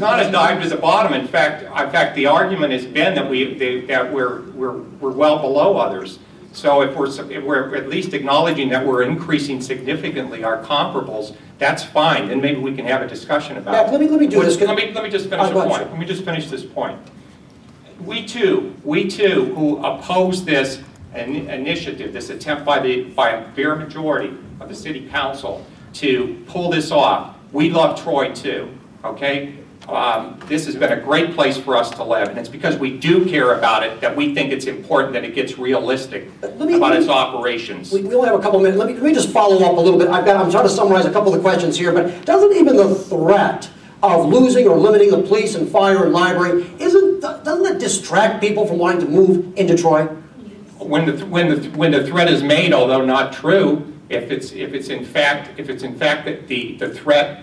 not a dive to the bottom. In fact, the argument has been that we're well below others. So if we're at least acknowledging that we're increasing significantly our comparables, that's fine. Then maybe we can have a discussion about it. Let me do this. Let me just finish the point. Let me just finish this point. We too, who oppose this initiative, this attempt by a fair majority of the City Council to pull this off, we love Troy too. Okay. This has been a great place for us to live, and it's because we do care about it that we think it's important that it gets realistic about its operations. We only have a couple minutes. Let me just follow up a little bit. I'm trying to summarize a couple of the questions here, but doesn't even the threat of losing or limiting the police and fire and library, doesn't that distract people from wanting to move into Troy? When the threat is made, although not true, if it's in fact that the threat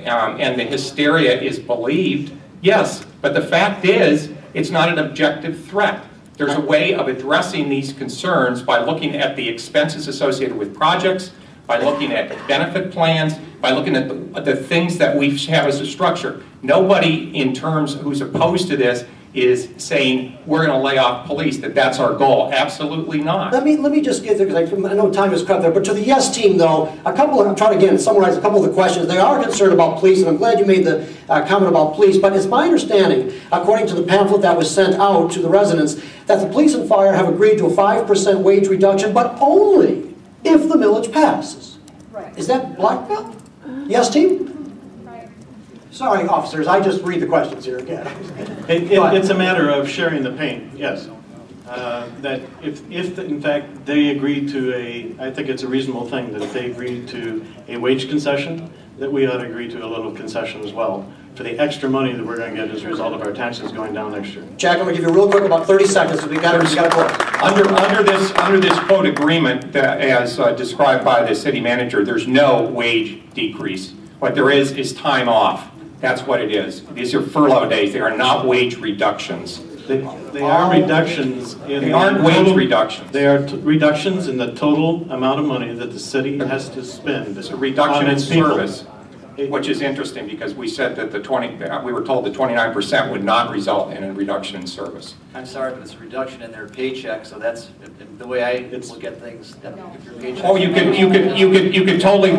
and the hysteria is believed, yes, but the fact is it's not an objective threat. There's a way of addressing these concerns by looking at the expenses associated with projects, by looking at benefit plans, by looking at the things that we have as a structure. Nobody in terms who's opposed to this is saying we're going to lay off police, that's our goal. Absolutely not. Let me just get there, because I know time is cut there, but to the yes team though, I'm trying to again summarize a couple of the questions. They are concerned about police, and I'm glad you made the comment about police, but it's my understanding, according to the pamphlet that was sent out to the residents, that the police and fire have agreed to a 5% wage reduction, but only if the millage passes. Right. Is that black belt? Yes team? Sorry, officers, I just read the questions here again. It's a matter of sharing the pain, yes. That if in fact they agree to I think it's a reasonable thing that if they agree to a wage concession, that we ought to agree to a little concession as well for the extra money that we're going to get as a result of our taxes going down next year. Jack, I'm going to give you real quick about 30 seconds because we got to close. Under this quote agreement, as described by the city manager, there's no wage decrease. What there is time off. That's what it is. These are furlough days. They are not wage reductions. They are reductions. They aren't wage reductions. They are reductions in the total amount of money that the city has to spend. It's a reduction in service, which is interesting because we said that we were told that 29% would not result in a reduction in service. I'm sorry, but it's a reduction in their paycheck, so that's the way I look at things. If your paycheck. Oh, you could totally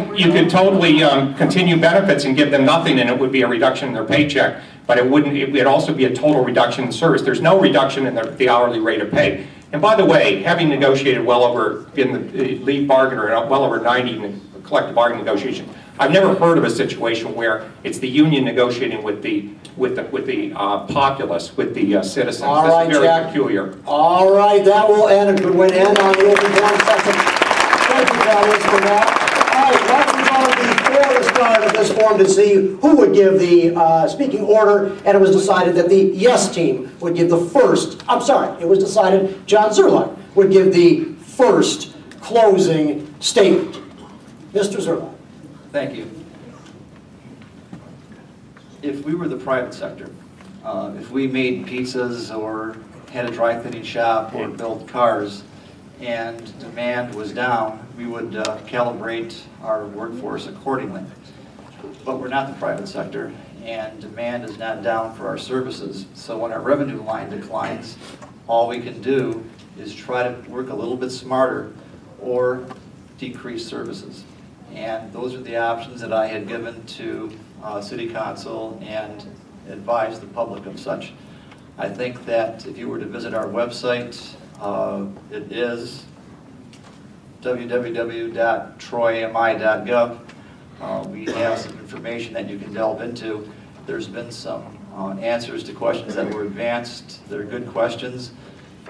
continue benefits and give them nothing, and it would be a reduction in their paycheck. But it wouldn't. It would also be a total reduction in service. There's no reduction in the hourly rate of pay. And by the way, having negotiated well over in the lead bargainer, well over 90 in the collective bargaining negotiation, I've never heard of a situation where it's the union negotiating with the populace, with the citizens. All right, this is very Jack. peculiar. All right, that will end. A good way to end on the open forum section. Thank you, Janice, for that. All right, let's move on before the start of this forum to see who would give the speaking order, and it was decided that the yes team would give the first. I'm sorry, it was decided John Szerlag would give the first closing statement. Mr. Szerlag. Thank you. If we were the private sector, if we made pizzas or had a dry cleaning shop or built cars and demand was down, we would calibrate our workforce accordingly. But we're not the private sector, and demand is not down for our services. So when our revenue line declines, all we can do is try to work a little bit smarter or decrease services. And those are the options that I had given to City Council and advised the public of such. I think that if you were to visit our website, it is www.troymi.gov. We have some information that you can delve into. There's been some answers to questions that were advanced. They're good questions,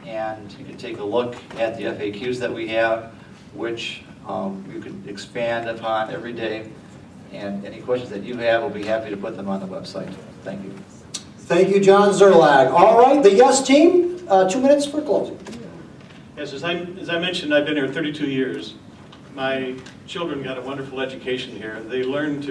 and you can take a look at the FAQs that we have, which you can expand upon every day, and any questions that you have, we'll be happy to put them on the website. Thank you. Thank you, John Szerlag. All right, the yes team, 2 minutes for closing. Yes, as I mentioned, I've been here 32 years. My children got a wonderful education here. They learned to